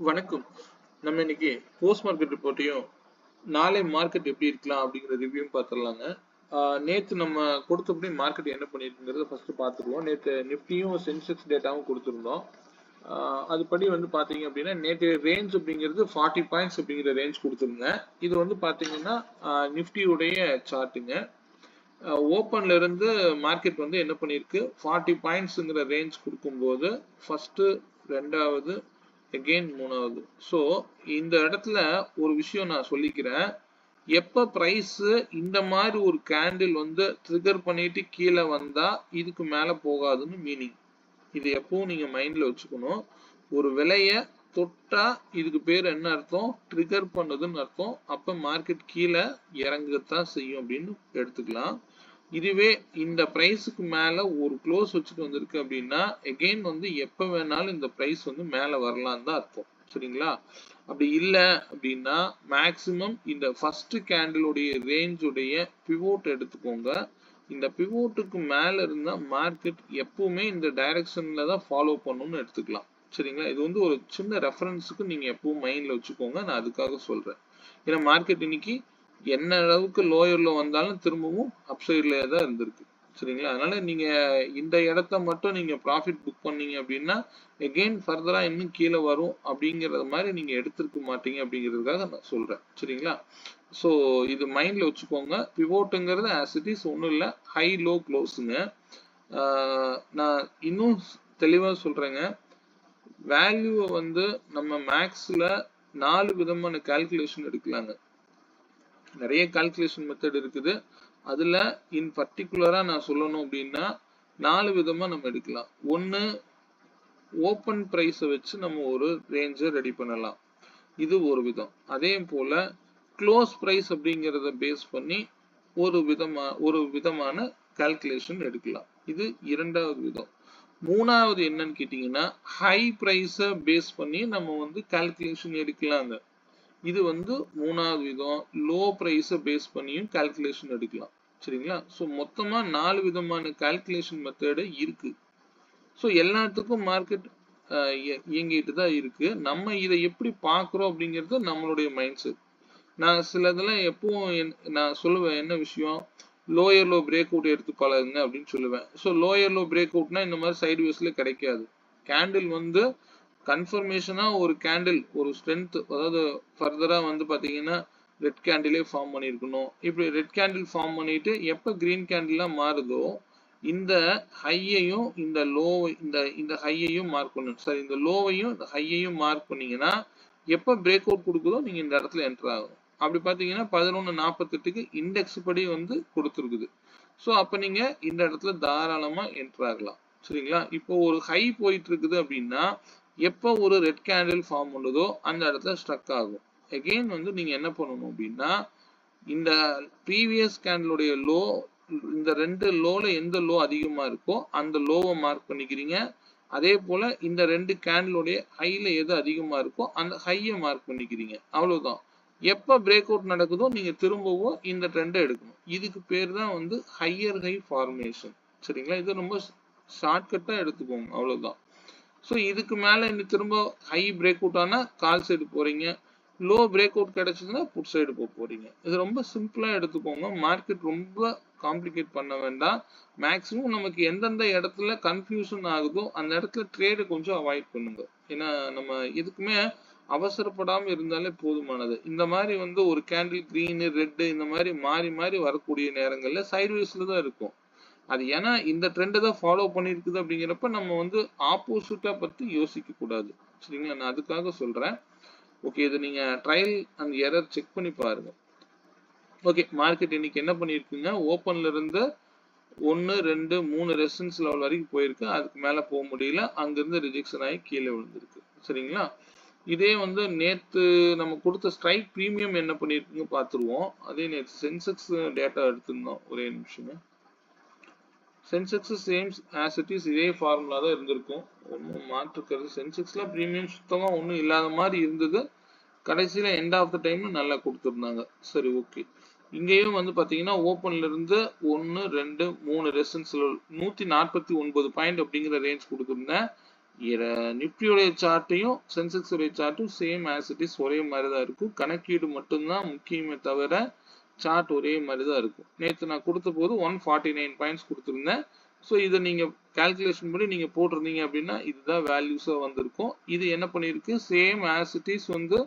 வணக்கம். நம்ம இன்னைக்கு போஸ்ட் மார்க்கெட் ரிப்போர்ட்டையும் நாளை மார்க்கெட் எப்படி இருக்கலாம் அப்படிங்கிற ரிவ்யூவும் பார்த்துடலாங்க. நேற்று நம்ம கொடுத்தபடி மார்க்கெட் என்ன பண்ணியிருக்குங்கிறத ஃபர்ஸ்ட் பார்த்துருவோம். நேற்று நிஃப்டியும் சென்செக்ஸ் டேட்டாவும் கொடுத்துருந்தோம். அதுபடி வந்து பார்த்தீங்க அப்படின்னா நேற்று ரேஞ்ச் அப்படிங்கிறது 40 பாயிண்ட்ஸ் அப்படிங்கிற ரேஞ்ச் கொடுத்துருங்க. இது வந்து பார்த்தீங்கன்னா நிஃப்டியுடைய சார்ட்டுங்க. ஓப்பன்ல இருந்து மார்க்கெட் வந்து என்ன பண்ணியிருக்கு 40 பாயிண்ட்ஸுங்கிற ரேஞ்ச் கொடுக்கும்போது ஃபர்ஸ்ட் ரெண்டாவது அகெயின் மூணாவது. ஸோ இந்த இடத்துல ஒரு விஷயம் நான் சொல்லிக்கிறேன். எப்ப பிரைஸ் இந்த மாதிரி ஒரு கேண்டில் வந்து ட்ரிகர் பண்ணிட்டு கீழே வந்தா இதுக்கு மேல போகாதுன்னு மீனிங். இது எப்பவும் நீங்க மைண்ட்ல வச்சுக்கணும். ஒரு விலைய தொட்டா இதுக்கு பேர் என்ன அர்த்தம்? ட்ரிகர் பண்ணதுன்னு அர்த்தம். அப்ப மார்க்கெட் கீழே இறங்கத்தான் செய்யும் அப்படின்னு எடுத்துக்கலாம். இதுவே இந்த பிரைஸுக்கு மேல ஒரு க்ளோஸ் வச்சுட்டு வந்திருக்கு அப்படின்னா எகெயின் வந்து எப்ப வேணாலும் இந்த பிரைஸ் வந்து மேல வரலாம் தான் அர்த்தம். சரிங்களா? அப்படி இல்லை அப்படின்னா மேக்சிமம் இந்த ஃபர்ஸ்ட் கேண்டிலுடைய ரேஞ்சுடைய பிவோட் எடுத்துக்கோங்க. இந்த பிவோட்டுக்கு மேல இருந்தா மார்க்கெட் எப்பவுமே இந்த டைரக்ஷன்ல தான் ஃபாலோ பண்ணணும்னு எடுத்துக்கலாம். சரிங்களா? இது வந்து ஒரு சின்ன ரெஃபரன்ஸுக்கு நீங்க எப்பவும் மைண்ட்ல வச்சுக்கோங்க. நான் அதுக்காக சொல்றேன். ஏன்னா மார்க்கெட் இன்னைக்கு என்ன அளவுக்கு லோயர்ல வந்தாலும் திரும்பவும் அப்சைட்லயே தான் இருந்திருக்கு. சரிங்களா? அதனால நீங்க இந்த இடத்த மட்டும் நீங்க ப்ராஃபிட் புக் பண்ணீங்க அப்படின்னா எகெயின் ஃபர்தரா இன்னும் கீழே வரும் அப்படிங்கறது மாதிரி நீங்க எடுத்திருக்க மாட்டீங்க அப்படிங்கிறதுக்காக நான் சொல்றேன். சரிங்களா? ஸோ இது மைண்ட்ல வச்சுக்கோங்க. பிவோட்டுங்கிறது ஆஸ் இட் இஸ் ஒன்றும் இல்லை, ஹை லோ க்ளோஸுங்க. நான் இன்னும் தெளிவா சொல்றேங்க. வேல்யூவை வந்து நம்ம மேக்ஸ்ல 4 விதமான கால்குலேஷன் எடுக்கலாங்க. நிறைய கால்குலேஷன் மெத்தட் இருக்குது. அதுல இன் பர்டிகுலரா நான் சொல்லணும் அப்படின்னா 4 விதமா நம்ம எடுக்கலாம். ஒன்னு ஓப்பன் பிரைஸை வச்சு நம்ம ஒரு ரேஞ்சை ரெடி பண்ணலாம். இது ஒரு விதம். அதே போல க்ளோஸ் பிரைஸ் அப்படிங்கிறத பேஸ் பண்ணி ஒரு விதமான கால்குலேஷன் எடுக்கலாம். இது இரண்டாவது விதம். மூணாவது என்னன்னு கேட்டீங்கன்னா ஹை பிரைஸை பேஸ் பண்ணி நம்ம வந்து கால்குலேஷன் எடுக்கலாங்க. இது வந்து மூணாவது விதம். லோ பிரைஸை பேஸ் பண்ணியும் கால்குலேஷன் எடுக்கலாம். சரிங்களா? ஸோ மொத்தமா 4 விதமான கால்குலேஷன் மெத்தடு இருக்கு. ஸோ எல்லாத்துக்கும் மார்க்கெட் இயங்கிட்டு தான் இருக்கு. நம்ம இதை எப்படி பார்க்குறோம் அப்படிங்கிறது நம்மளுடைய மைண்ட் செட். நான் சிலதெல்லாம் எப்பவும் நான் சொல்லுவேன் என்ன விஷயம், லோயர் லோ பிரேக் அவுட் எடுத்து பழகுங்க அப்படின்னு சொல்லுவேன். ஸோ லோயர் லோ பிரேக் அவுட்னா இந்த மாதிரி சைடு வேஸ்ல கிடைக்காது. கேண்டில் வந்து கன்ஃபர்மேஷனா ஒரு கேண்டில் ஒரு ஸ்ட்ரென்த், அதாவது ஃபர்தரா வந்து பாத்தீங்கன்னா ரெட் கேண்டிலே ஃபார்ம் பண்ணிருக்கணும். இப்படி ரெட் கேண்டில் ஃபார்ம் பண்ணிட்டு எப்ப கிரீன் கேண்டிலா மாறுதோ இந்த ஹையையும் இந்த லோ இந்த ஹையையும் மார்க் பண்ணணும். சாரி, இந்த லோவையும் இந்த ஹையையும் மார்க் பண்ணீங்கன்னா எப்ப பிரேக் அவுட் கொடுக்குதோ நீங்க இந்த இடத்துல என்டர் ஆகும். அப்படி பாத்தீங்கன்னா 11:48க்கு இண்டெக்ஸ் படி வந்து கொடுத்துருக்குது. ஸோ அப்ப நீங்க இந்த இடத்துல தாராளமா என்டர் ஆகலாம். சரிங்களா? இப்போ ஒரு ஹை போயிட்டு இருக்குது அப்படின்னா எப்போ ஒரு ரெட் கேண்டில் ஃபார்ம் பண்ணுதோ அந்த இடத்துல ஸ்ட்ரக் ஆகும். எகெயின் வந்து நீங்க என்ன பண்ணணும் அப்படின்னா இந்த ப்ரீவியஸ் கேண்டிலுடைய லோ, இந்த ரெண்டு லோல எந்த லோ அதிகமா இருக்கோ அந்த லோவை மார்க் பண்ணிக்கிறீங்க. அதே போல இந்த ரெண்டு கேண்டிலுடைய ஹைல எது அதிகமா இருக்கோ அந்த ஹையை மார்க் பண்ணிக்கிறீங்க. அவ்வளவுதான். எப்ப பிரேக் அவுட் நடக்குதோ நீங்க திரும்பவும் இந்த ட்ரெண்டை எடுக்கணும். இதுக்கு பேர் தான் வந்து ஹையர் ஹை ஃபார்மேஷன். சரிங்களா? இது ரொம்ப ஷார்ட்கட்டா எடுத்துக்கோங்க. அவ்வளவுதான். ஸோ இதுக்கு மேல இந்த திரும்ப ஹை பிரேக் அவுட் ஆனா கால் சைடு போறீங்க, லோ பிரேக் அவுட் கிடைச்சதுன்னா புட் சைடு போறீங்க. இது ரொம்ப சிம்பிளா எடுத்துக்கோங்க. மார்க்கெட் ரொம்ப காம்ப்ளிகேட் பண்ண வேண்டாம். மேக்சிமம் நமக்கு எந்தெந்த இடத்துல கன்ஃபியூஷன் ஆகுதோ அந்த இடத்துல ட்ரேடு கொஞ்சம் அவாய்ட் பண்ணுங்க. ஏன்னா நம்ம எதுக்குமே அவசரப்படாம இருந்தாலே போதுமானது. இந்த மாதிரி வந்து ஒரு கேண்டில் கிரீனு ரெட்டு இந்த மாதிரி மாறி மாறி வரக்கூடிய நேரங்கள்ல சைட்வேஸ்ல தான் இருக்கும். அது ஏன்னா இந்த ட்ரெண்டை தான் ஃபாலோ பண்ணிருக்குது அப்படிங்கிறப்ப நம்ம வந்து ஆப்போசிட்டா பத்தி யோசிக்க கூடாது. சரிங்களா? நான் அதுக்காக சொல்றேன். ஓகே, இது நீங்க ட்ரையல் அண்ட் எரர் செக் பண்ணி பாருங்க. ஓகே, மார்க்கெட் இன்னைக்கு என்ன பண்ணிருக்குங்க, ஓப்பன்ல இருந்து 1 2 3 ரெசிஸ்டன்ஸ் லெவல் வரைக்கும் போயிருக்கு. அதுக்கு மேல போக முடியல. அங்கிருந்து ரிஜெக்ஷன் ஆகி கீழே விழுந்திருக்கு. சரிங்களா? இதே வந்து நேத்து நம்ம கொடுத்த ஸ்ட்ரைக் பிரீமியம் என்ன பண்ணிருக்குங்க பார்த்துருவோம். அதே நேற்று சென்செக்ஸ் டேட்டா எடுத்திருந்தோம். ஒரே நிமிஷம். சென்செக்ஸ் சேம்ஸ் ஆஸ் இட் இஸ் இதே ஃபார்முலா தான் இருந்திருக்கும். ஒன்றும் மாற்றுக்கிறது. சென்செக்ஸ்ல பிரீமியம் சுத்தமா ஒன்றும் இல்லாத மாதிரி இருந்தது. கடைசியில எண்ட் ஆஃப் த டைம் நல்லா கொடுத்துருந்தாங்க. சரி, ஓகே. இங்கேயும் வந்து பாத்தீங்கன்னா ஓப்பன்ல இருந்து 1 2 3 ரெசிஸ்டன்ஸ் 149 பாயிண்ட் அப்படிங்கிற ரேஞ்ச் கொடுத்துருந்தேன். நிப்டியோடைய சார்ட்டையும் சென்செக்ஸ் உடைய சார்ட்டும் சேம் ஆஸ் இட் இஸ் ஒரே மாதிரி தான் இருக்கும். கணக்கீடு மட்டும்தான் முக்கியமே தவிர சார்ட் ஒரே மாதிரி தான் இருக்கும். நேற்று நான் கொடுத்த போது 149 பாயிண்ட்ஸ் கொடுத்துருந்தேன். ஸோ இதை நீங்க கால்குலேஷன் பண்ணி நீங்க போட்டிருந்தீங்க அப்படின்னா இதுதான் வேல்யூஸா வந்திருக்கும். இது என்ன பண்ணிருக்கு, சேம் ஆஸ் இட் இஸ் வந்து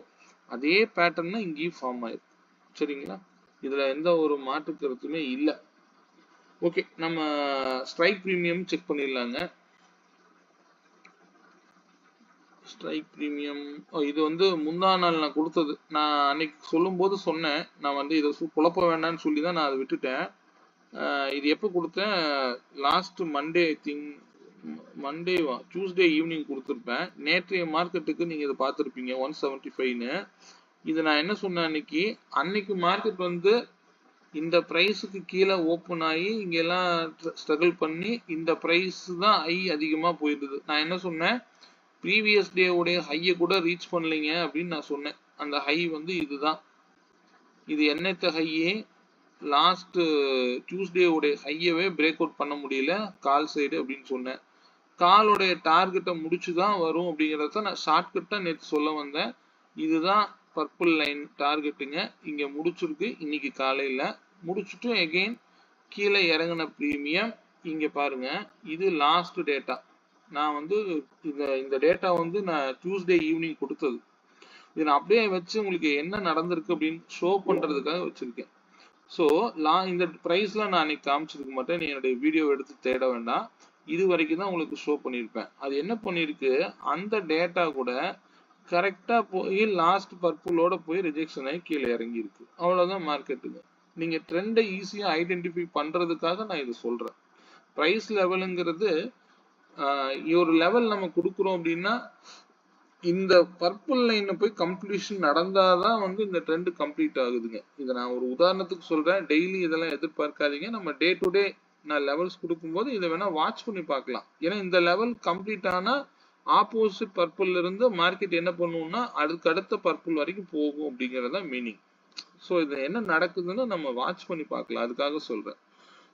அதே பேட்டர்ன் இங்கேயும் ஃபார்ம் ஆயிருக்கு. சரிங்களா, இதுல எந்த ஒரு மாற்று கருத்துமே இல்லை. ஓகே, நம்ம ஸ்ட்ரைக் பிரீமியம் செக் பண்ணிடலாங்க. ஸ்ட்ரைக் பிரீமியம் இது வந்து முந்தா நாள் நான் கொடுத்தது. நான் அன்னைக்கு சொல்லும் போது சொன்னேன், நான் வந்து இதை குழப்ப வேண்டாம்னு சொல்லி தான் நான் அதை விட்டுட்டேன். இது எப்போ கொடுத்தேன், லாஸ்ட் மண்டே மண்டேவா டியூஸ்டே ஈவினிங் கொடுத்துருப்பேன். நேற்றைய மார்க்கெட்டுக்கு நீங்க இதை பார்த்துருப்பீங்க 175ன்னு. இது நான் என்ன சொன்னேன் அன்னைக்கு மார்க்கெட் வந்து இந்த பிரைஸுக்கு கீழே ஓப்பன் ஆகி இங்க எல்லாம் ஸ்ட்ரகிள் பண்ணி இந்த பிரைஸ் தான் ஹை அதிகமா போயிடுது. நான் என்ன சொன்னேன், ப்ரீவியஸ் டே உடைய ஹையை கூட ரீச் பண்ணலைங்க அப்படின்னு நான் சொன்னேன். அந்த ஹை வந்து இதுதான். இது என்னத்த ஹையே, லாஸ்ட் டியூஸ்டே உடைய ஹையவே பிரேக் அவுட் பண்ண முடியல கால் சைடு அப்படின்னு சொன்னேன். காலோடைய டார்கெட்டை முடிச்சுதான் வரும் அப்படிங்கிறத நான் ஷார்ட்கட்டா நேற்று சொல்ல வந்தேன். இதுதான் பர்பிள் லைன் டார்கெட்டுங்க. இங்க முடிச்சிருக்கு இன்னைக்கு காலையில. முடிச்சுட்டு எகெயின் கீழே இறங்கின பிரீமியம் இங்க பாருங்க. இது லாஸ்ட் டேட்டா. நான் வந்து இந்த டேட்டா வந்து நான் டியூஸ்டே ஈவினிங் கொடுத்தது. இது நான் அப்படியே வச்சு உங்களுக்கு என்ன நடந்திருக்கு அப்படின்னு ஷோ பண்றதுக்காக வச்சிருக்கேன். ஸோ இந்த ப்ரைஸ்லாம் நான் அன்னைக்கு காமிச்சிருக்க மாட்டேன். நீ என்னுடைய வீடியோ எடுத்து தேட வேண்டாம். இது வரைக்கும் தான் உங்களுக்கு ஷோ பண்ணியிருப்பேன். அது என்ன பண்ணிருக்கு, அந்த டேட்டா கூட கரெக்டா போய் லாஸ்ட் பர்பிளோட போய் ரிஜெக்ஷன் ஆகி கீழே இறங்கி இருக்கு. அவ்வளவுதான் மார்க்கெட்டுங்க. நீங்க ட்ரெண்டை ஈஸியா ஐடென்டிஃபை பண்றதுக்காக நான் இதை சொல்றேன். பிரைஸ் லெவலுங்கிறது ஒரு லெவல் நம்ம கொடுக்குறோம் அப்படின்னா இந்த பர்பிள் லைனை போய் கம்ப்ளீஷன் நடந்தாதான் வந்து இந்த ட்ரெண்ட் கம்ப்ளீட் ஆகுதுங்க. இதை நான் ஒரு உதாரணத்துக்கு சொல்றேன். டெய்லி இதெல்லாம் எதிர்பார்க்காதீங்க. நம்ம டே டு டே நான் லெவல்ஸ் கொடுக்கும்போது இதை வேணா வாட்ச் பண்ணி பார்க்கலாம். ஏன்னா இந்த லெவல் கம்ப்ளீட் ஆனா ஆப்போசிட் பர்பிள்ல இருந்து மார்க்கெட் என்ன பண்ணுவோம்னா அதுக்கு அடுத்த பர்பிள் வரைக்கும் போகும் அப்படிங்கறத மீனிங். ஸோ இது என்ன நடக்குதுன்னு நம்ம வாட்ச் பண்ணி பார்க்கலாம், அதுக்காக சொல்றேன்.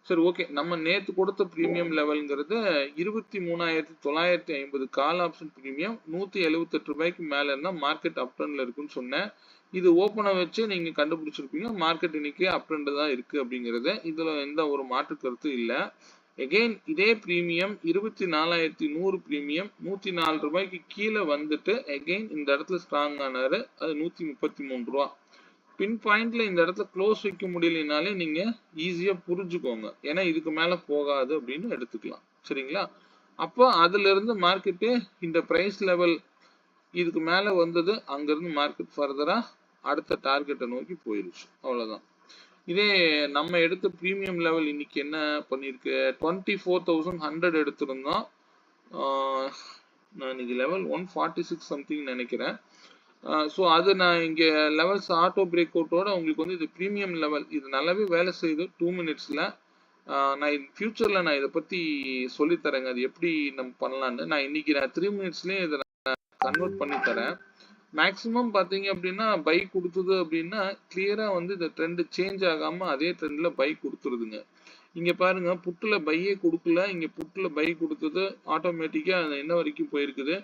சரி, ஓகே. நம்ம நேத்து கொடுத்த பிரீமியம் லெவல்ங்கிறது 23,950 கால் ஆப்ஷன் பிரீமியம். 178 ரூபாய்க்கு மேல இருந்தா மார்க்கெட் அப் ட்ரெண்ட்ல இருக்குன்னு சொன்னேன். இது ஓப்பனை வச்சு நீங்க கண்டுபிடிச்சிருப்பீங்க. மார்க்கெட் இன்னைக்கு அப் ட்ரெண்ட் தான் இருக்கு அப்படிங்கறது இதுல எந்த ஒரு மாற்று கருத்து இல்ல. எகெயின் இதே பிரீமியம் 24,100 பிரீமியம் 104 ரூபாய்க்கு கீழே வந்துட்டு எகெயின் இந்த இடத்துல ஸ்ட்ராங் ஆனாரு. அது 133 ரூபா. பின் பாயிண்ட்ல இந்த இடத்துல க்ளோஸ் வைக்க முடியலனாலே நீங்க ஈஸியா புரிஞ்சுக்கோங்க. ஏன்னா இதுக்கு மேல போகாது அப்படின்னு எடுத்துக்கலாம். சரிங்களா, அப்போ அதுல இருந்து மார்க்கெட்டு இந்த பிரைஸ் லெவல் இதுக்கு மேல வந்தது, அங்க இருந்து மார்க்கெட் ஃபர்தரா அடுத்த டார்கெட்டை நோக்கி போயிருச்சு. அவ்வளவுதான். இதே நம்ம எடுத்த பிரீமியம் லெவல் இன்னைக்கு என்ன பண்ணிருக்கு, 24,100 எடுத்திருந்தோம். நான் இன்னைக்கு லெவல் 146 சம்திங் நினைக்கிறேன். ஸோ அது நான் இங்கே லெவல்ஸ் ஆட்டோ பிரேக் அவுட்டோட உங்களுக்கு வந்து இது ப்ரீமியம் லெவல். இது நல்லாவே வேலை செய்யுது 2 மினிட்ஸில். நான் ஃபியூச்சரில் நான் இதை பற்றி சொல்லித்தரேங்க, அது எப்படி நம்ம பண்ணலான்னு. நான் இன்னைக்கு 3 மினிட்ஸ்லேயே இதை நான் கன்வெர்ட் பண்ணி தரேன். மேக்ஸிமம் பார்த்தீங்க அப்படின்னா பை கொடுத்தது அப்படின்னா கிளியராக வந்து இந்த ட்ரெண்ட் சேஞ்ச் ஆகாமல் அதே ட்ரெண்டில் பை கொடுத்துருதுங்க. இங்கே பாருங்க, புட்டில் பையே கொடுக்கல. இங்கே புட்டில் பை கொடுத்தது ஆட்டோமேட்டிக்காக என்ன வரைக்கும் போயிருக்குது,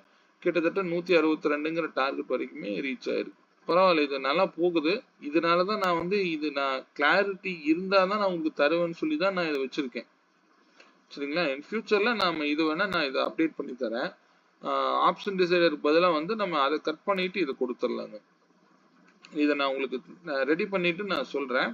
கிட்டத்தட்ட 162ங்கிற டார்கெட் வரைக்குமே ரீச் ஆயிருக்கு. பரவாயில்ல, இது நல்லா போகுது. இதனாலதான் நான் வந்து இது நான் கிளாரிட்டி இருந்தாதான் நான் உங்களுக்கு தருவேன்னு சொல்லி தான் நான் இதை வச்சிருக்கேன். சரிங்களா, இன் ஃபியூச்சர்ல நாம இது வேணா நான் இதை அப்டேட் பண்ணி தரேன். ஆப்ஷன் டிசைடருக்கு பதிலாக வந்து நம்ம அதை கட் பண்ணிட்டு இதை கொடுத்துடலாங்க. இதை நான் உங்களுக்கு ரெடி பண்ணிட்டு நான் சொல்றேன்.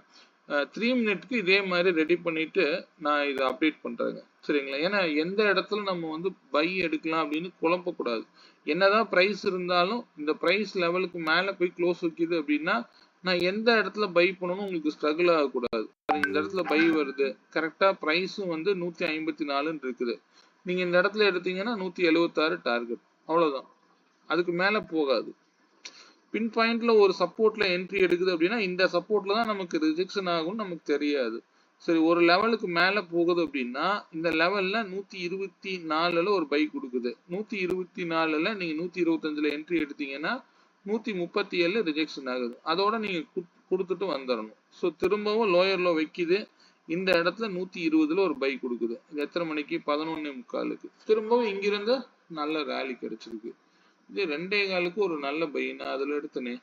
3 மினிட்க்கு இதே மாதிரி ரெடி பண்ணிட்டு நான் இதை அப்டேட் பண்றேங்க. சரிங்களா, ஏன்னா எந்த இடத்துல நம்ம வந்து பை எடுக்கலாம் அப்படின்னு குழப்பக்கூடாது. என்னதான் பிரைஸ் இருந்தாலும் இந்த பிரைஸ் லெவலுக்கு மேல போய் க்ளோஸ் வைக்குது அப்படின்னா நான் எந்த இடத்துல பை பண்ணணும் உங்களுக்கு ஸ்ட்ரகிள் ஆகக்கூடாது. இந்த இடத்துல பை வருது, கரெக்டா பிரைஸும் வந்து 154 இருக்குது. நீங்க இந்த இடத்துல எடுத்தீங்கன்னா 176 டார்கெட், அவ்வளவுதான். அதுக்கு மேல போகாது. பின் பாயிண்ட்ல ஒரு சப்போர்ட்ல என்ட்ரி எடுக்குது அப்படின்னா இந்த சப்போர்ட்ல தான் நமக்கு ரிஜெக்ஷன் ஆகும்னு நமக்கு தெரியாது. சரி, ஒரு லெவலுக்கு மேல போகுது அப்படின்னா இந்த லெவல்ல 124ல ஒரு பை கொடுக்குது. 124ல நீங்க 125ல என்ட்ரி எடுத்தீங்கன்னா 137 ரிஜெக்ஷன் ஆகுது. அதோட நீங்க கொடுத்துட்டு வந்துடணும். ஸோ திரும்பவும் லோயர்ல வைக்குது. இந்த இடத்துல 120ல ஒரு பை கொடுக்குது. இது எத்தனை மணிக்கு? 11:45க்கு. திரும்பவும் இங்கிருந்து நல்ல ரேலி கிடைச்சிருக்கு. இது 2:15க்கு ஒரு நல்ல பை. நான் அதுல எடுத்தனே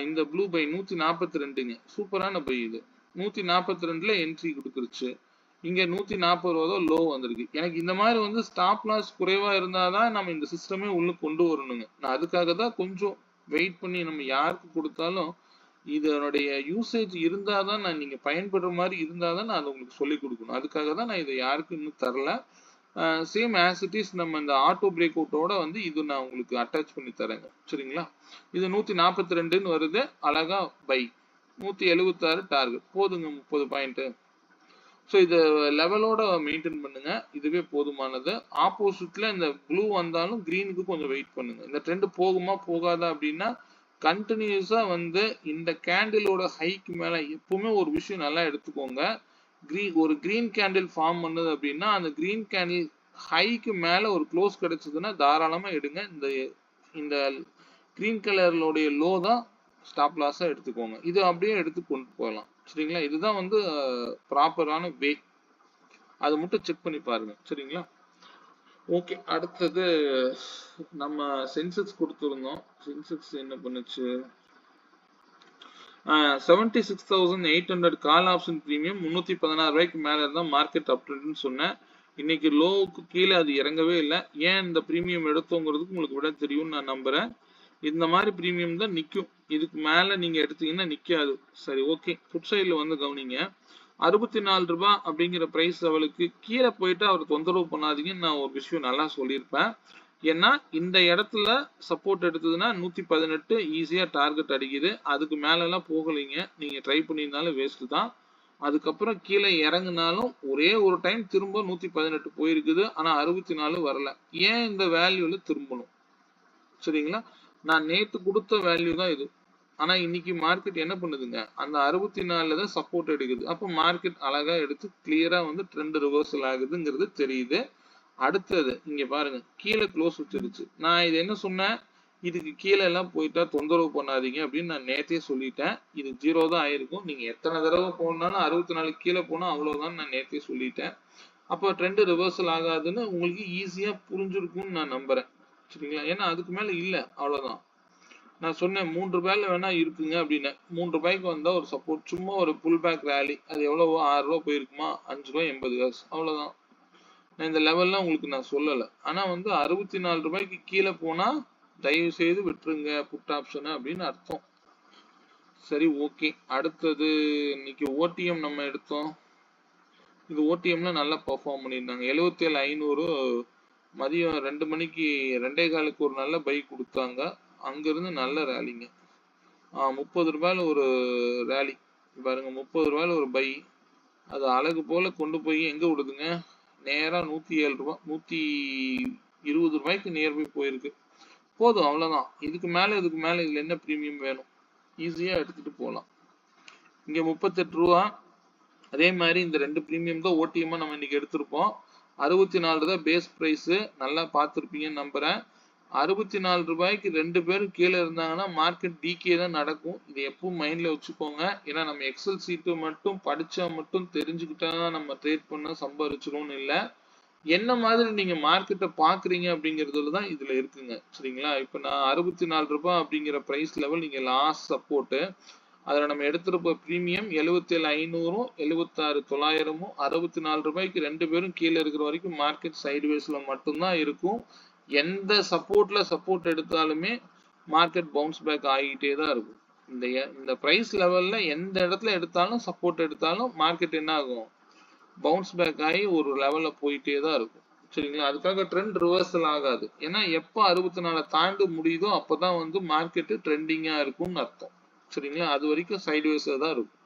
இந்த ப்ளூ பை 142ங்க. சூப்பரான பை இது. 142ல என்ட்ரி கொடுத்துருச்சு. இங்க 140 லோ வந்திருக்கு. எனக்கு இந்த மாதிரி வந்து ஸ்டாப் லாஸ் குறைவா இருந்தாதான் நம்ம இந்த சிஸ்டமே உள்ள கொண்டு வரணுங்க. நான் அதுக்காக தான் கொஞ்சம் வெயிட் பண்ணி நம்ம யாருக்கு கொடுத்தாலும் இதனுடைய யூசேஜ் இருந்தாதான் நான் நீங்க பயன்படுற மாதிரி இருந்தாதான் நான் அதை உங்களுக்கு சொல்லி கொடுக்கணும். அதுக்காக தான் நான் இதை யாருக்கும் இன்னும் தரல. சேம் ஆஸ் இட் இஸ் நம்ம இந்த ஆட்டோ பிரேக் அவுட்டோட வந்து இது நான் உங்களுக்கு அட்டாச் பண்ணி தரேங்க. சரிங்களா? இது 142ன்னு வருது. அழகா பை. 176 டார்கெட் போதுங்க. 30 பாயிண்ட். ஸோ இதை லெவலோட மெயின்டைன் பண்ணுங்க. இதுவே போதுமானது. ஆப்போசிட்ல இந்த ப்ளூ வந்தாலும் கிரீனுக்கு கொஞ்சம் வெயிட் பண்ணுங்க. இந்த ட்ரெண்ட் போகுமா போகாதா அப்படின்னா கண்டினியூஸா வந்து இந்த கேண்டிலோட ஹைக்கு மேல எப்பவுமே ஒரு விஷயம் நல்லா எடுத்துக்கோங்க. ஒரு கிரீன் கேண்டில் ஃபார்ம் பண்ணுது அப்படின்னா அந்த கிரீன் கேண்டில் ஹைக்கு மேல ஒரு க்ளோஸ் கிடைச்சதுன்னா தாராளமா எடுங்க. இந்த கிரீன் கலர்லோடைய லோ தான் ஸ்டாப் லாஸா எடுத்துக்கோங்க. இது அப்படியே எடுத்து கொண்டு போகலாம். சரிங்களா? இதுதான் வந்து ப்ராப்பரான வே. அதை மட்டும் செக் பண்ணி பாருங்க. சரிங்களா? ஓகே, அடுத்தது நம்ம சென்செக்ஸ் கொடுத்துருந்தோம். சென்செக்ஸ் என்ன பண்ணுச்சு? 76,800 கால் ஆப்ஷன் பிரீமியம் 316 ரூபாய்க்கு மேல இருந்தா மார்க்கெட் அப் ட்ரெண்ட்னு சொன்னேன். இன்னைக்கு லோவுக்கு கீழே அது இறங்கவே இல்லை. ஏன் இந்த பிரீமியம் எடுத்தோங்கிறதுக்கு உங்களுக்கு விட தெரியும்னு நான் நம்புறேன். இந்த மாதிரி பிரீமியம் தான் நிற்கும். இதுக்கு மேல நீங்க எடுத்தீங்கன்னா நிக்காது. சரி, ஓகே. புட் சைட்ல வந்து கவனிங்க. 64 ரூபாய் அப்படிங்கிற பிரைஸ் லெவலுக்கு கீழே போயிட்டு அவர் தொந்தரவு பண்ணாதீங்கன்னு நான் ஒரு விஷயம் நல்லா சொல்லியிருப்பேன். ஏன்னா இந்த இடத்துல சப்போர்ட் எடுத்ததுன்னா 118 ஈஸியா டார்கெட் அடிக்குது. அதுக்கு மேல எல்லாம் போகலைங்க. நீங்க ட்ரை பண்ணியிருந்தாலும் வேஸ்ட் தான். அதுக்கப்புறம் கீழே இறங்குனாலும் ஒரே ஒரு டைம் திரும்ப 118 போயிருக்குது. ஆனா 64 வரல. ஏன் இந்த வேல்யூல திரும்பணும்? சரிங்களா? நான் நேத்து கொடுத்த வேல்யூ தான் இது. ஆனா இன்னைக்கு மார்க்கெட் என்ன பண்ணுதுங்க? அந்த 64 தான் சப்போர்ட் எடுக்குது. அப்போ மார்க்கெட் அழகா எடுத்து கிளியரா வந்து ட்ரெண்ட் ரிவர்சல் ஆகுதுங்கிறது தெரியுது. அடுத்தது இங்க பாருங்க, கீழே க்ளோஸ் வச்சிருச்சு. நான் இது என்ன சொன்னேன்? இதுக்கு கீழே எல்லாம் போயிட்டா தொந்தரவு பண்ணாதீங்க அப்படின்னு நான் நேத்தே சொல்லிட்டேன். இது 0 தான் ஆயிருக்கும். நீங்க எத்தனை தடவை போனாலும் 64 கீழே போனா அவ்வளவுதான் நான் நேத்தே சொல்லிட்டேன். அப்போ ட்ரெண்ட் ரிவர்சல் ஆகாதுன்னு உங்களுக்கு ஈஸியா புரிஞ்சிருக்கும்னு நான் நம்புறேன். சரிங்களா? ஏன்னா அதுக்கு மேல இல்ல, அவ்வளவுதான். நான் சொன்னேன் 3 ரூபாயில வேணா இருக்குங்க அப்படின்னு. 3 ரூபாய்க்கு வந்தா ஒரு சப்போர்ட், சும்மா ஒரு புல் பேக் ரேலி. அது எவ்வளவோ 6 ரூபா போயிருக்குமா? 5 ரூபாய் 80 காசு, அவ்வளவுதான். நான் இந்த லெவல்ல உங்களுக்கு நான் சொல்லல. ஆனா வந்து 64 ரூபாய்க்கு கீழே போனா தயவு செய்து விட்டுருங்க புட் ஆப்ஷன் அப்படின்னு அர்த்தம். சரி, ஓகே. அடுத்தது இன்னைக்கு ஓடிஎம் நம்ம எடுத்தோம். இது ஓடிஎம்ல நல்லா பெர்ஃபார்ம் பண்ணியிருந்தாங்க. 77,500 மதியம் 2 மணிக்கு 2:15க்கு ஒரு நல்ல பை கொடுத்தாங்க. அங்கிருந்து நல்ல ரேலிங்க. 30 ரூபாயில ஒரு ரேலி பாருங்க. 30 ரூபாயில ஒரு பை. அது அழகு போல கொண்டு போய் எங்க விடுதுங்க? நேரா 107 ரூபாய் 120 ரூபாய்க்கு நியர்பை போயிருக்கு. போதும், அவ்வளவுதான். இதுக்கு மேல இதுல என்ன பிரீமியம் வேணும்? ஈஸியா எடுத்துட்டு போகலாம். இங்க 38 ரூபா. அதே மாதிரி இந்த 2 பிரீமியம் தான் ஓடிஎம் நம்ம இன்னைக்கு எடுத்திருப்போம். 64 தான் பேஸ் பிரைஸ். நல்லா பார்த்துருப்பீங்கன்னு நம்புறேன். 64 ரூபாய்க்கு 2 பேரும் கீழே இருந்தாங்கன்னா மார்க்கெட் டிகே தான் நடக்கும். இது எப்பவும் மைண்ட்ல வச்சுக்கோங்க. ஏன்னா நம்ம எக்ஸல் சீட்டு மட்டும் படிச்சா மட்டும் தெரிஞ்சுக்கிட்டா நம்ம ட்ரேட் பண்ண சம்பாதிச்சிரும்னு இல்லை. என்ன மாதிரி நீங்க மார்க்கெட்டை பாக்குறீங்க அப்படிங்கிறதுல தான் இதுல இருக்குங்க. சரிங்களா? இப்ப நான் 64 ரூபாய் அப்படிங்கிற பிரைஸ் லெவல் நீங்க லாஸ்ட் சப்போர்ட். அதுல நம்ம எடுத்திருப்ப பிரீமியம் 77,500, 76,900, 64 ரூபாய்க்கு 2 பேரும் கீழே இருக்கிற வரைக்கும் மார்க்கெட் சைட்வேஸ்ல மட்டும்தான் இருக்கும். எந்த சப்போர்ட் எடுத்தாலுமே மார்க்கெட் பவுன்ஸ் பேக் ஆகிட்டே தான் இருக்கும். இந்த பிரைஸ் லெவல்ல எந்த இடத்துல எடுத்தாலும் சப்போர்ட் எடுத்தாலும் மார்க்கெட் என்ன ஆகும்? பவுன்ஸ் பேக் ஆகி ஒரு லெவல்ல போயிட்டே தான் இருக்கும். சரிங்களா? அதுக்காக ட்ரெண்ட் ரிவர்சல் ஆகாது. ஏன்னா எப்போ 64 தாண்டி முடியுதோ அப்பதான் வந்து மார்க்கெட் ட்ரெண்டிங்கா இருக்கும்னு அர்த்தம். சரிங்களா? அது வரைக்கும் சைட்வேஸ்ல தான் இருக்கும்.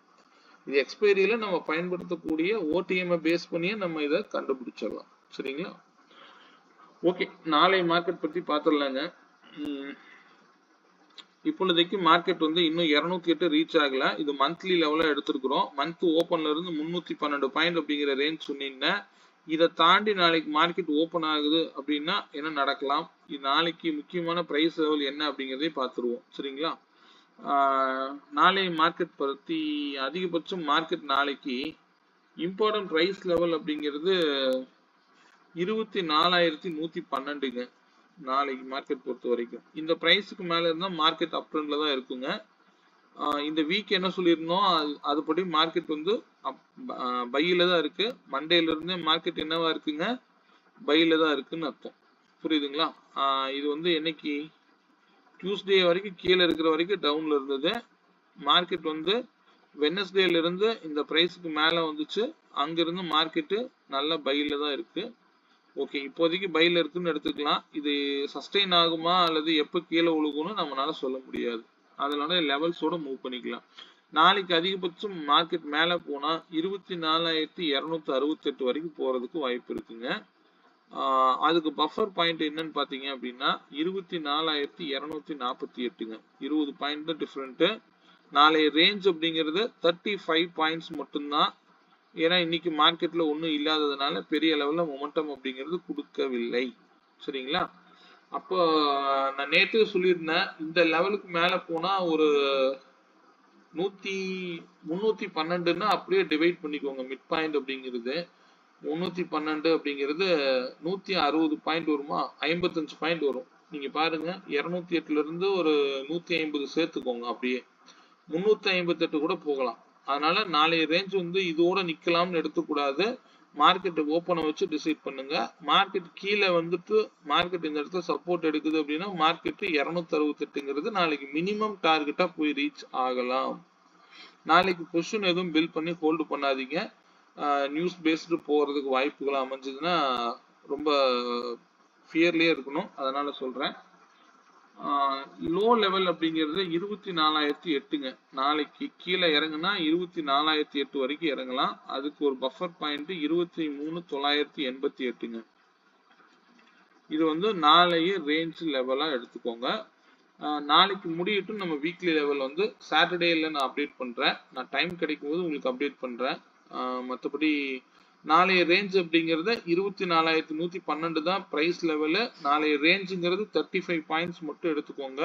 இது எக்ஸ்பைரியில நம்ம பயன்படுத்தக்கூடிய ஓடிஎம் பேஸ் பண்ணியே நம்ம இதை கண்டுபிடிச்சிடலாம். சரிங்களா? ஓகே, நாளை மார்க்கெட் பத்தி பார்த்துடலாங்க. இப்பொழுதைக்கு மார்க்கெட் வந்து இன்னும் 208 ரீச் ஆகல. இது மந்த்லி லெவலா எடுத்திருக்கிறோம். மந்த் ஓப்பன்ல இருந்து 312 பாயிண்ட் அப்படிங்கிற ரேஞ்ச் சொன்னீங்கன்னா, இதை தாண்டி நாளைக்கு மார்க்கெட் ஓப்பன் ஆகுது அப்படின்னா என்ன நடக்கலாம்? இது நாளைக்கு முக்கியமான பிரைஸ் லெவல் என்ன அப்படிங்கிறதே பார்த்துருவோம். சரிங்களா? நாளை மார்க்கெட் பத்தி அதிகபட்சம் மார்க்கெட் நாளைக்கு இம்பார்ட்டன்ட் பிரைஸ் லெவல் அப்படிங்கிறது 24,112ங்க. நாளைக்கு மார்க்கெட் பொறுத்த வரைக்கும் இந்த பிரைஸுக்கு மேல இருந்தா மார்க்கெட் அப் ட்ரெண்ட்ல தான் இருக்குங்க. இந்த வீக் என்ன சொல்லியிருந்தோம் அதுபடி மார்க்கெட் வந்து பையில தான் இருக்கு. மண்டேல இருந்து மார்க்கெட் என்னவா இருக்குங்க, பையில தான் இருக்குன்னு அர்த்தம். புரியுதுங்களா? இது வந்து என்னைக்கு டியூஸ்டே வரைக்கும் கீழே இருக்கிற வரைக்கும் டவுன்ல இருந்தது. மார்க்கெட் வந்து வெனஸ்டேல இருந்து இந்த பிரைஸ்க்கு மேல வந்துச்சு. அங்கிருந்து மார்க்கெட்டு நல்ல பையில தான் இருக்கு. ஓகே, இப்போதைக்கு பையில இருக்குன்னு எடுத்துக்கலாம். இது சஸ்டெயின் ஆகுமா அல்லது எப்போ கீழே விழுகும்னு நம்மளால சொல்ல முடியாது. அதனால லெவல்ஸோட மூவ் பண்ணிக்கலாம். நாளைக்கு அதிகபட்சம் மார்க்கெட் மேல போனா 24,268 வரைக்கும் போறதுக்கு வாய்ப்பு இருக்குங்க. அதுக்கு பஃபர் பாயிண்ட் என்னன்னு பாத்தீங்க அப்படின்னா 24,248ங்க. 20 பாயிண்ட் தான் டிஃபரெண்ட். நாளைய ரேஞ்ச் அப்படிங்கிறது 35 பாயிண்ட்ஸ் மட்டும்தான். ஏன்னா இன்னைக்கு மார்க்கெட்ல ஒன்றும் இல்லாததுனால பெரிய லெவல்ல மொமெண்டம் அப்படிங்கிறது கொடுக்கவில்லை. சரிங்களா? அப்போ நான் நேற்று சொல்லியிருந்தேன், இந்த லெவலுக்கு மேல போனா ஒரு 312ன்னா அப்படியே டிவைட் பண்ணிக்கோங்க. மிட் பாயிண்ட் அப்படிங்கிறது 312 அப்படிங்கிறது 160 பாயிண்ட் வருமா, 55 பாயிண்ட் வரும். நீங்க பாருங்க, 208ல இருந்து ஒரு 150 சேர்த்துக்கோங்க. அப்படியே 358 கூட போகலாம். அதனால நாளைய ரேஞ்ச் வந்து இதோட நிக்கலாம்னு எடுத்துக்கூடாது. மார்க்கெட் ஓப்பனை வச்சு டிசைட் பண்ணுங்க. மார்க்கெட் கீழே வந்துட்டு மார்க்கெட் இந்த இடத்துல சப்போர்ட் எடுக்குது அப்படின்னா மார்க்கெட் 268ங்கிறது நாளைக்கு மினிமம் டார்கெட்டா போய் ரீச் ஆகலாம். நாளைக்கு பொசிஷன் எதுவும் பில்ட் பண்ணி ஹோல்டு பண்ணாதீங்க. நியூஸ் பேஸ்டு போறதுக்கு வாய்ப்புகள் அமைஞ்சதுன்னா ரொம்ப ஃபியர்லயே இருக்கணும். அதனால சொல்றேன். லோ லெவல் அப்படிங்கிறது 24,008ங்க. நாளைக்கு கீழே இறங்குனா 24,008 வரைக்கும் இறங்கலாம். அதுக்கு ஒரு பஃபர் பாயிண்ட் 23,988ங்க. இது வந்து நாளைய ரேஞ்ச் லெவலா எடுத்துக்கோங்க. நாளைக்கு முடியட்டும். நம்ம வீக்லி லெவல் வந்து சாட்டர்டேல நான் அப்டேட் பண்றேன். நான் டைம் கிடைக்கும் போது உங்களுக்கு அப்டேட் பண்றேன். மற்றபடி நாளைய ரேஞ்ச் அப்படிங்கிறது 24,112 தான் பிரைஸ் லெவலு. நாளைய ரேஞ்சுங்கிறது 35 பாயிண்ட்ஸ் மட்டும் எடுத்துக்கோங்க.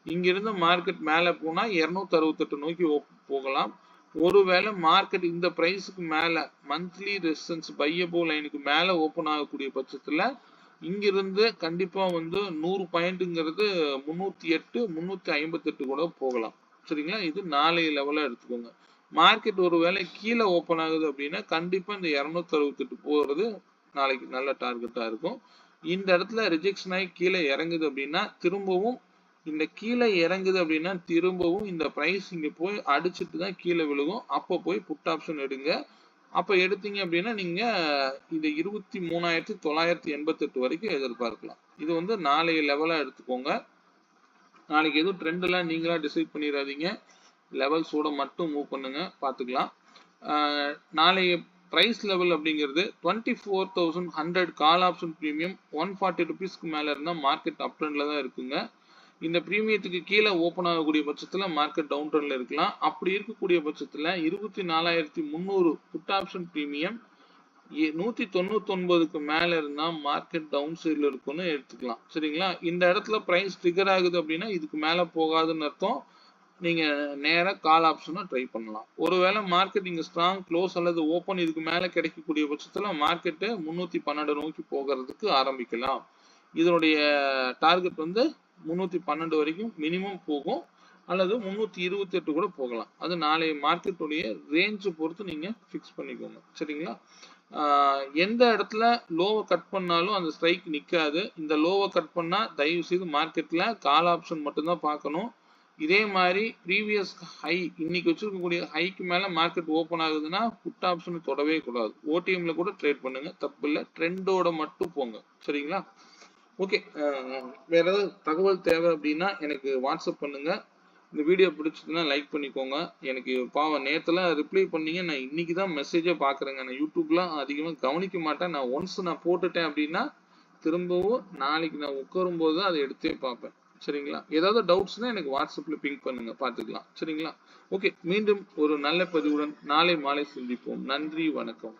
இங்கிருந்து மார்க்கெட் மேலே போனா 268 நோக்கி போகலாம். ஒருவேளை மார்க்கெட் இந்த பிரைஸுக்கு மேல மந்த்லி ரெசிஸ்டன்ஸ் பையபோ லைனுக்கு மேல ஓபன் ஆகக்கூடிய பட்சத்துல இங்கிருந்து கண்டிப்பா வந்து 100 பாயிண்ட்ங்கிறது 308 358 கூட போகலாம். சரிங்களா? இது நாளைய லெவலா எடுத்துக்கோங்க. மார்க்கெட் ஒருவேளை கீழே ஓப்பன் ஆகுது அப்படின்னா கண்டிப்பா இந்த 268 போறது நாளைக்கு நல்ல டார்கெட்டா இருக்கும். இந்த இடத்துல ரிஜெக்ஷன் ஆகி கீழே இறங்குது அப்படின்னா திரும்பவும் இந்த கீழே இறங்குது அப்படின்னா திரும்பவும் இந்த பிரைஸ் இங்க போய் அடிச்சுட்டு தான் கீழே விழுகும். அப்போ போய் புட் ஆப்ஷன் எடுங்க. அப்ப எடுத்தீங்க அப்படின்னா நீங்க இந்த 23,988 வரைக்கும் எதிர்பார்க்கலாம். இது வந்து நாளைய லெவலா எடுத்துக்கோங்க. நாளைக்கு எதுவும் ட்ரெண்ட் எல்லாம் நீங்களா டிசைட் பண்ணிடாதீங்க. லெவல்ஸோட மட்டும் மூவ் பண்ணுங்க, பார்த்துக்கலாம். நாளைய பிரைஸ் லெவல் அப்படிங்கிறது 24,100 கால் ஆப்ஷன் ப்ரீமியம் 140 ருபீஸ்க்கு மேல இருந்தா மார்க்கெட் அப் ட்ரெண்ட்ல தான் இருக்குங்க. இந்த பிரீமியத்துக்கு கீழே ஓப்பன் ஆகக்கூடிய பட்சத்துல மார்க்கெட் டவுன் ட்ரெண்ட்ல இருக்கலாம். அப்படி இருக்கக்கூடிய பட்சத்துல 24,300 புட் ஆப்ஷன் பிரீமியம் 199க்கு மேல இருந்தா மார்க்கெட் டவுன் சைட்ல இருக்குன்னு எடுத்துக்கலாம். சரிங்களா? இந்த இடத்துல பிரைஸ் ட்ரிகர் ஆகுது அப்படின்னா இதுக்கு மேல போகாதுன்னு அர்த்தம். நீங்க நேரா கால் ஆப்ஷனை ட்ரை பண்ணலாம். ஒருவேளை மார்க்கெட் இங்க ஸ்ட்ராங் க்ளோஸ் அல்லது ஓப்பன் இதுக்கு மேல கிடைக்கக்கூடிய பட்சத்துல மார்க்கெட்டு 312 நோக்கி போகிறதுக்கு ஆரம்பிக்கலாம். இதனுடைய டார்கெட் வந்து 312 வரைக்கும் மினிமம் போகும், அல்லது 328 கூட போகலாம். அது நாளைய மார்க்கெட்டுடைய ரேஞ்ச் பொறுத்து நீங்க ஃபிக்ஸ் பண்ணிக்கோங்க. சரிங்களா? எந்த இடத்துல லோவை கட் பண்ணாலும் அந்த ஸ்ட்ரைக் நிக்காது. இந்த லோவை கட் பண்ணா தயவு செய்து மார்க்கெட்ல கால் ஆப்ஷன் மட்டும்தான் பார்க்கணும். இதே மாதிரி ப்ரீவியஸ் ஹை இன்னைக்கு வச்சிருக்கக்கூடிய ஹைக்கு மேல மார்க்கெட் ஓப்பன் ஆகுதுன்னா புட் ஆப்ஷன் தொடவே கூடாது. ஓடிஎம்ல கூட ட்ரேட் பண்ணுங்க, தப்பு இல்லை. ட்ரெண்டோட மட்டும் போங்க. சரிங்களா? ஓகே, வேற ஏதாவது தகவல் தேவை அப்படின்னா எனக்கு வாட்ஸ்அப் பண்ணுங்க. இந்த வீடியோ பிடிச்சதுன்னா லைக் பண்ணிக்கோங்க. எனக்கு பாவம் நேற்றுலாம் ரிப்ளை பண்ணீங்க, நான் இன்னைக்கு தான் மெசேஜே பார்க்குறேங்க. நான் யூடியூப்லாம் அதிகமாக கவனிக்க மாட்டேன். நான் ஒன்ஸ் நான் போட்டுட்டேன் அப்படின்னா திரும்பவும் நாளைக்கு நான் உட்காரும் போது அதை எடுத்தே பார்ப்பேன். சரிங்களா? ஏதாவது டவுட்ஸ்னா எனக்கு வாட்ஸ்அப்ல பிங்க் பண்ணுங்க, பார்த்துக்கலாம். சரிங்களா? ஓகே, மீண்டும் ஒரு நல்ல பதிவுடன் நாளை மாலை சந்திப்போம். நன்றி, வணக்கம்.